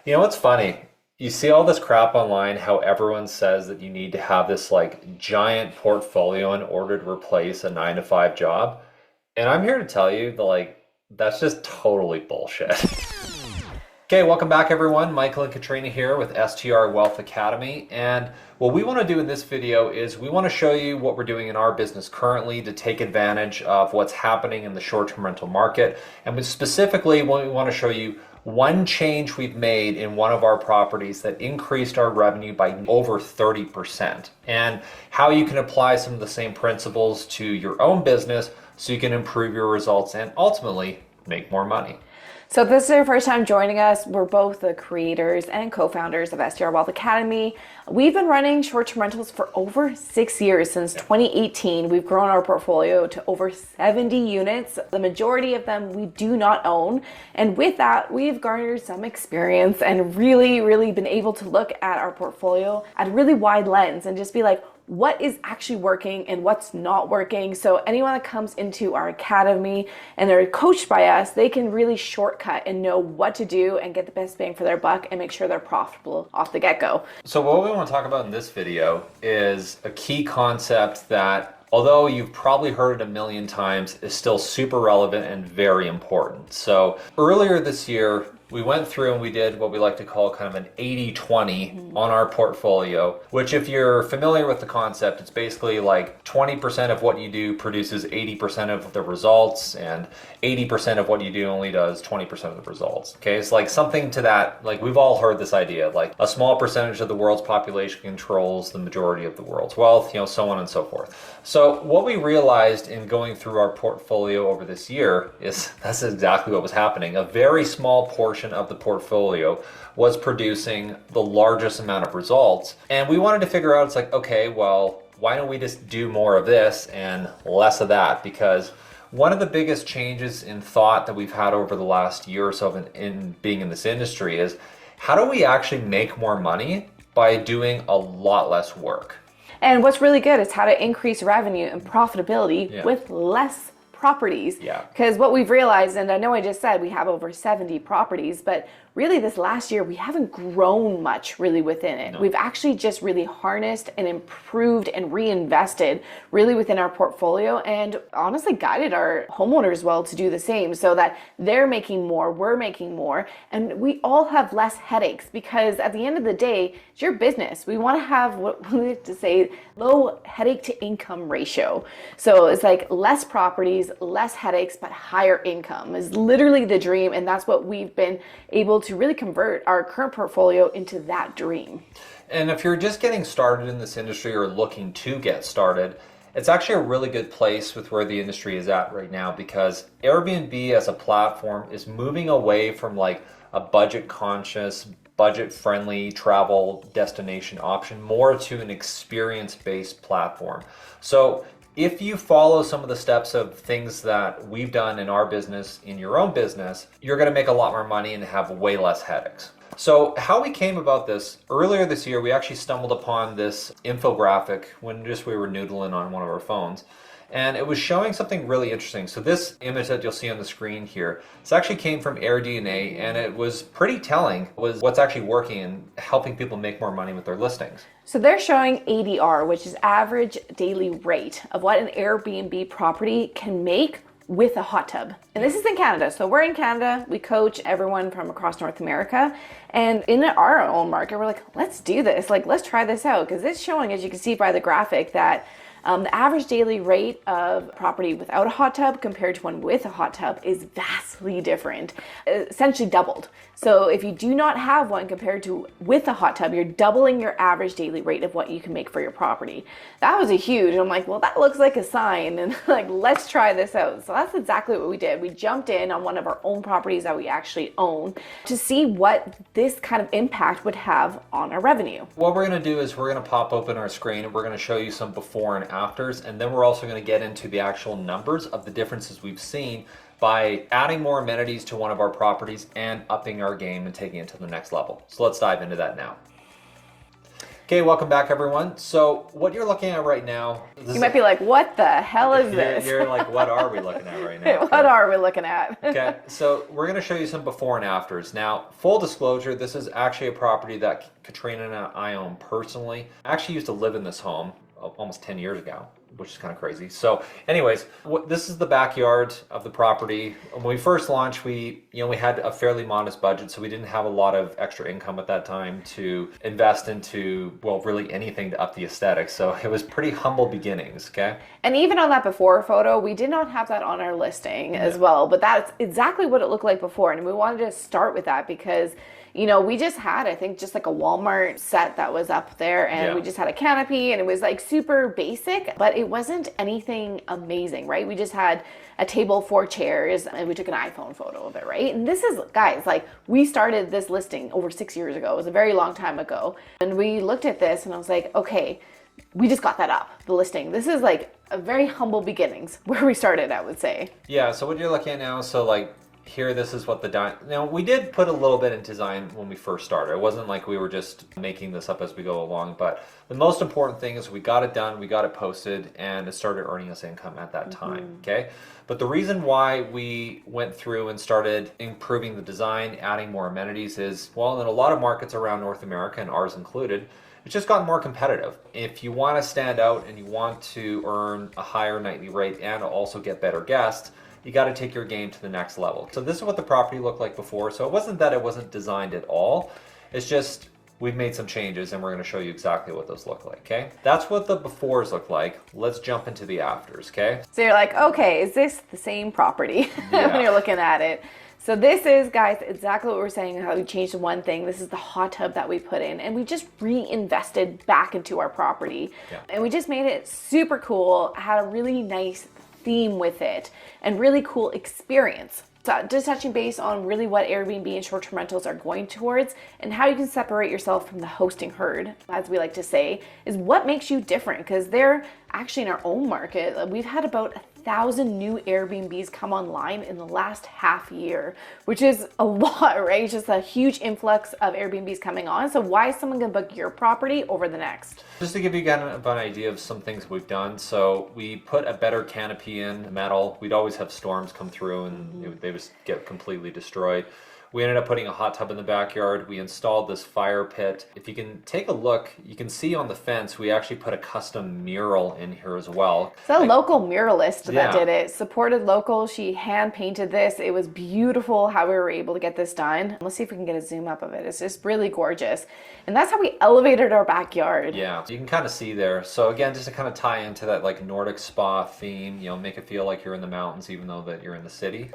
You know what's funny? You see all this crap online, how everyone says that you need to have this like giant portfolio in order to replace a 9 to 5 job. And I'm here to tell you that that's just totally bullshit. Okay, welcome back everyone. Michael and Katrina here with STR Wealth Academy. And what we want to do in this video is we want to show you what we're doing in our business currently to take advantage of what's happening in the short-term rental market. And specifically, we want to show you one change we've made in one of our properties that increased our revenue by over 30%, and how you can apply some of the same principles to your own business so you can improve your results and ultimately make more money. So if this is your first time joining us, we're both the creators and co-founders of STR Wealth Academy. We've been running short-term rentals for over 6 years. Since 2018, we've grown our portfolio to over 70 units. The majority of them we do not own. And with that, we've garnered some experience and really been able to look at our portfolio at a really wide lens and just be like, what is actually working and what's not working. So anyone that comes into our academy and they're coached by us, they can really shortcut and know what to do and get the best bang for their buck and make sure they're profitable off the get-go. So what we want to talk about in this video is a key concept that, although you've probably heard it a million times, is still super relevant and very important. So earlier this year, we went through and we did what we like to call kind of an 80-20 on our portfolio, which if you're familiar with the concept, it's basically like 20% of what you do produces 80% of the results, and 80% of what you do only does 20% of the results. Okay, it's like something to that, like we've all heard this idea, like a small percentage of the world's population controls the majority of the world's wealth, so on and so forth. So what we realized in going through our portfolio over this year is that's exactly what was happening. A very small portion of the portfolio was producing the largest amount of results. And we wanted to figure out, it's like, okay, well, why don't we just do more of this and less of that? Because one of the biggest changes in thought that we've had over the last year or so in being in this industry is, how do we actually make more money by doing a lot less work? And what's really good is how to increase revenue and profitability with less properties. Because what we've realized, and I know I just said we have over 70 properties, but really this last year we haven't grown much really within it. We've actually just really harnessed and improved and reinvested really within our portfolio, and honestly guided our homeowners well to do the same, so that they're making more, we're making more, and we all have less headaches. Because at the end of the day, it's your business. We want to have what we like to say, low headache to income ratio. So it's like less properties, less headaches, but higher income is literally the dream. And that's what we've been able to really convert our current portfolio into that dream. And if you're just getting started in this industry or looking to get started, it's actually a really good place with where the industry is at right now, because Airbnb as a platform is moving away from like a budget conscious, budget friendly travel destination option more to an experience based platform. So if you follow some of the steps of things that we've done in our business, in your own business, you're going to make a lot more money and have way less headaches. So how we came about this, earlier this year, we actually stumbled upon this infographic when just we were noodling on one of our phones. And it was showing something really interesting. So this image that you'll see on the screen here, this actually came from AirDNA, and it was pretty telling was what's actually working and helping people make more money with their listings. So they're showing ADR, which is average daily rate of what an Airbnb property can make with a hot tub. And this is in Canada. So we're in Canada. We coach everyone from across North America. And in our own market, we're like, let's do this. Like, let's try this out. Because it's showing, as you can see by the graphic, that the average daily rate of property without a hot tub compared to one with a hot tub is vastly different, essentially doubled. So if you do not have one compared to with a hot tub, you're doubling your average daily rate of what you can make for your property. That was a huge, I'm like, well, that looks like a sign, and like, let's try this out. So that's exactly what we did. We jumped in on one of our own properties that we actually own to see what this kind of impact would have on our revenue. What we're going to do is we're going to pop open our screen and we're going to show you some before and afters, and then we're also going to get into the actual numbers of the differences we've seen by adding more amenities to one of our properties and upping our game and taking it to the next level. So let's dive into that now. Okay, welcome back everyone. So what you're looking at right now, You might be like, what the hell is this? You're like, what are we looking at right now? What are we looking at? Okay, so we're going to show you some before and afters. Now, full disclosure, this is actually a property that Katrina and I own personally. I actually used to live in this home almost 10 years ago, which is kind of crazy. So anyways, this is the backyard of the property. When we first launched, we had a fairly modest budget, so we didn't have a lot of extra income at that time to invest into, well, really anything to up the aesthetics. So it was pretty humble beginnings, okay? And even on that before photo, we did not have that on our listing as well, but that's exactly what it looked like before. And we wanted to start with that because we just had, I think, just like a Walmart set that was up there, and we just had a canopy, and it was like super basic, but it wasn't anything amazing, right? We just had a table, 4 chairs, and we took an iPhone photo of it, right? And this is, guys, like, we started this listing over 6 years ago. It was a very long time ago. And we looked at this, and I was like, okay, we just got that up, the listing. This is like a very humble beginnings where we started, I would say. Yeah, so what you're looking at now, so like, here, this is what now we did put a little bit in design when we first started. It wasn't like we were just making this up as we go along, but the most important thing is we got it done, we got it posted, and it started earning us income at that time, okay? But the reason why we went through and started improving the design, adding more amenities is, well, in a lot of markets around North America, and ours included, it's just gotten more competitive. If you want to stand out and you want to earn a higher nightly rate and also get better guests, you got to take your game to the next level. So this is what the property looked like before. So it wasn't that it wasn't designed at all. It's just we've made some changes and we're going to show you exactly what those look like, okay? That's what the befores look like. Let's jump into the afters, okay? So you're like, okay, is this the same property when you're looking at it? So this is, guys, exactly what we're saying, how we changed one thing. This is the hot tub that we put in, and we just reinvested back into our property. Yeah. And we just made it super cool, had a really nice theme with it, and really cool experience. So just touching base on really what Airbnb and short-term rentals are going towards and how you can separate yourself from the hosting herd, as we like to say, is what makes you different, because they're actually in our own market. We've had about 1,000 new Airbnbs come online in the last half year, which is a lot, right? It's just a huge influx of Airbnbs coming on. So why is someone gonna book your property over the next? Just to give you kind of an idea of some things we've done. So we put a better canopy in, metal. We'd always have storms come through and they just get completely destroyed. We ended up putting a hot tub in the backyard. We installed this fire pit. If you can take a look, you can see on the fence, we actually put a custom mural in here as well. It's a local muralist that did it. Supported local. She hand painted this. It was beautiful how we were able to get this done. Let's see if we can get a zoom up of it. It's just really gorgeous. And that's how we elevated our backyard. Yeah, so you can kind of see there. So again, just to kind of tie into that like Nordic spa theme, make it feel like you're in the mountains even though that you're in the city.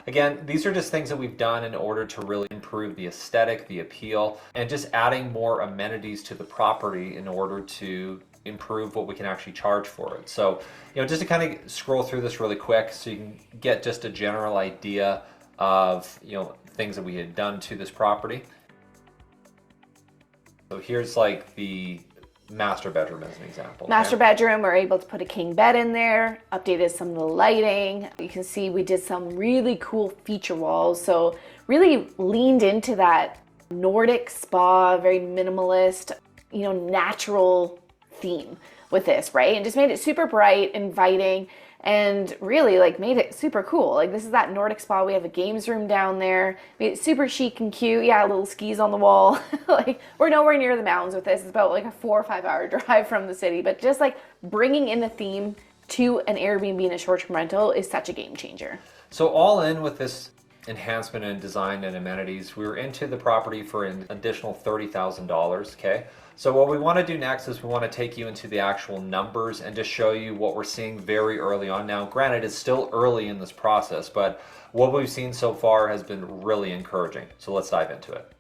Again, these are just things that we've done in order to really improve the aesthetic, the appeal, and just adding more amenities to the property in order to improve what we can actually charge for it. So, just to kind of scroll through this really quick so you can get just a general idea of, things that we had done to this property. So here's like the master bedroom as an example. Master bedroom, we're able to put a king bed in there, updated some of the lighting. You can see we did some really cool feature walls. So really leaned into that Nordic spa, very minimalist, natural theme with this, right? And just made it super bright, inviting, and really made it super cool. Like this is that Nordic spa. We have a games room down there. Made it super chic and cute. Yeah, little skis on the wall. We're nowhere near the mountains with this. It's about a 4 or 5 hour drive from the city. But just bringing in the theme to an Airbnb and a short-term rental is such a game changer. So all in with this enhancement in design and amenities, we were into the property for an additional $30,000, okay? So what we want to do next is we want to take you into the actual numbers and just show you what we're seeing very early on. Now, granted, it's still early in this process, but what we've seen so far has been really encouraging. So let's dive into it.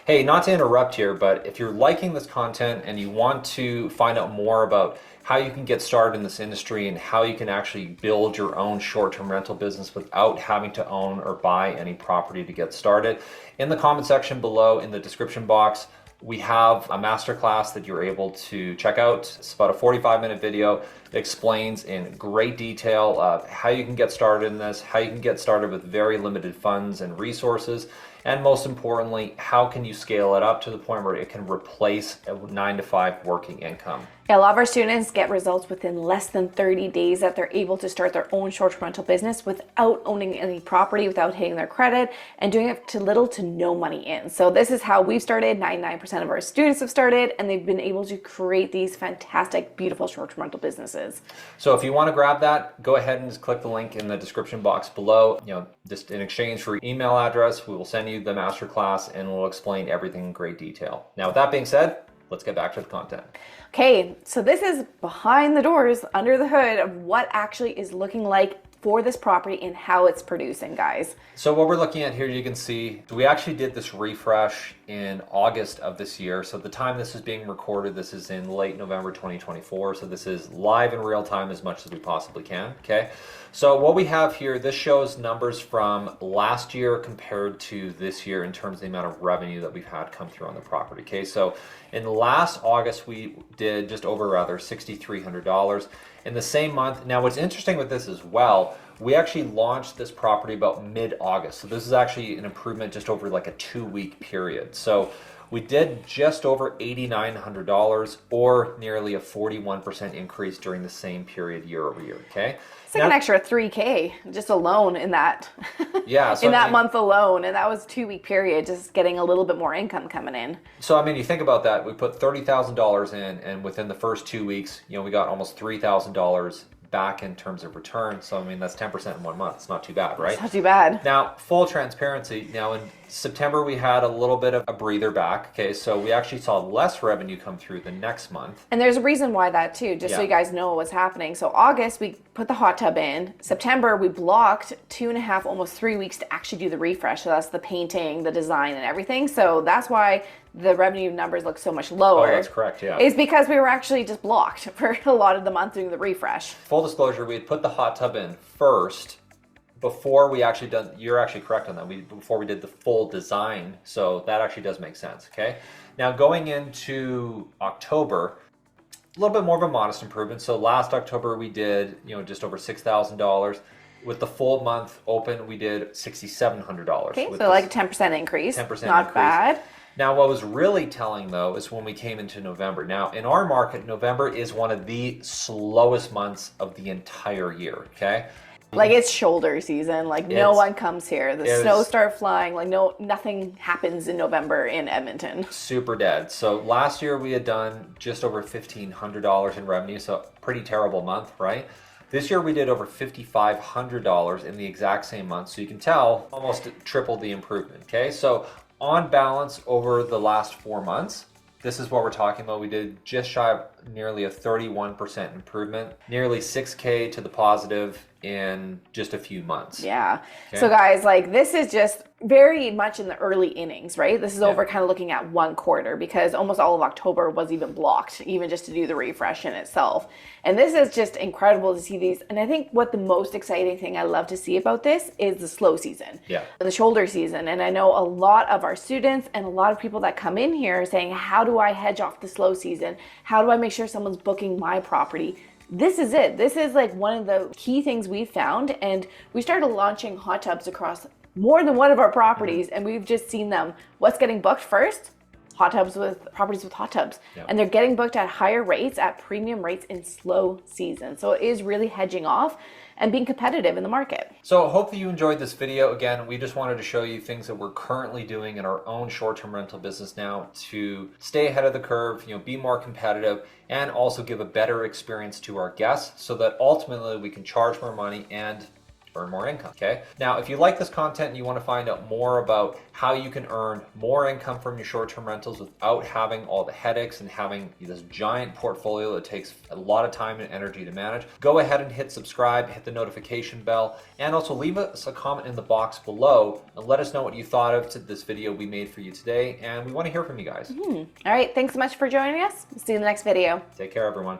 Hey, not to interrupt here, but if you're liking this content and you want to find out more about how you can get started in this industry and how you can actually build your own short-term rental business without having to own or buy any property to get started, in the comment section below in the description box, we have a masterclass that you're able to check out. It's about a 45-minute video that explains in great detail how you can get started in this, how you can get started with very limited funds and resources, And most importantly, how can you scale it up to the point where it can replace a 9-to-5 working income? Yeah, a lot of our students get results within less than 30 days that they're able to start their own short-term rental business without owning any property, without hitting their credit, and doing it to little to no money in. So this is how we've started. 99% of our students have started, and they've been able to create these fantastic, beautiful short-term rental businesses. So if you want to grab that, go ahead and just click the link in the description box below. Just in exchange for your email address, we will send you the masterclass and we'll explain everything in great detail. Now, with that being said, let's get back to the content. Okay, so this is behind the doors, under the hood of what actually is looking like for this property and how it's producing, guys. So what we're looking at here, you can see, we actually did this refresh in August of this year. So the time this is being recorded, this is in late November 2024. So this is live in real time as much as we possibly can, okay? So what we have here, this shows numbers from last year compared to this year in terms of the amount of revenue that we've had come through on the property, okay? So in last August, we did just over $6,300. In the same month, now what's interesting with this as well, we actually launched this property about mid-August. So this is actually an improvement just over like a 2-week period. So we did just over $8,900 or nearly a 41% increase during the same period year over year, okay? It's like an extra $3K just alone in that, yeah, so in that month alone. And that was a 2-week period, just getting a little bit more income coming in. So, I mean, you think about that, we put $30,000 in, and within the first 2 weeks, we got almost $3,000 back in terms of return. So, I mean, that's 10% in 1 month. It's not too bad, right? It's not too bad. Now, full transparency, now in September, we had a little bit of a breather back. Okay, so we actually saw less revenue come through the next month. And there's a reason why that too, just so you guys know what's happening. So August, we put the hot tub in. September, we blocked 2.5, almost 3 weeks to actually do the refresh. So that's the painting, the design, and everything. So that's why the revenue numbers look so much lower. Oh, that's correct, yeah. Is because we were actually just blocked for a lot of the month doing the refresh. Full disclosure, we had put the hot tub in first before we actually done, you're actually correct on that, before we did the full design. So that actually does make sense, okay? Now going into October, a little bit more of a modest improvement. So last October we did, just over $6,000. With the full month open, we did $6,700. Okay, so like a 10% increase. 10% Not increase. bad. Now, what was really telling, though, is when we came into November. Now, in our market, November is one of the slowest months of the entire year, okay? Like it's shoulder season, like no one comes here. The snow start flying, like nothing happens in November in Edmonton. Super dead. So last year we had done just over $1,500 in revenue, so pretty terrible month, right? This year we did over $5,500 in the exact same month, so you can tell almost triple the improvement, okay? So on balance over the last 4 months, this is what we're talking about. We did just shy of nearly a 31% improvement, nearly 6K to the positive in just a few months. Yeah. Okay. So guys, like this is just very much in the early innings, right? This is over kind of looking at 1 quarter because almost all of October was even blocked, even just to do the refresh in itself. And this is just incredible to see these. And I think what the most exciting thing I love to see about this is the slow season. Yeah. The shoulder season. And I know a lot of our students and a lot of people that come in here are saying, how do I hedge off the slow season? How do I make sure someone's booking my property? This is it. This is like one of the key things we found. And we started launching hot tubs across more than one of our properties. And we've just seen them. What's getting booked first? Hot tubs with properties with hot tubs. Yep. And they're getting booked at higher rates, at premium rates in slow season. So it is really hedging off and being competitive in the market. So hopefully you enjoyed this video. Again, we just wanted to show you things that we're currently doing in our own short-term rental business now to stay ahead of the curve, be more competitive, and also give a better experience to our guests so that ultimately we can charge more money and earn more income, okay? Now, if you like this content and you want to find out more about how you can earn more income from your short-term rentals without having all the headaches and having this giant portfolio that takes a lot of time and energy to manage, go ahead and hit subscribe, hit the notification bell, and also leave us a comment in the box below and let us know what you thought of this video we made for you today, and we want to hear from you guys. All right, thanks so much for joining us. See you in the next video. Take care, everyone.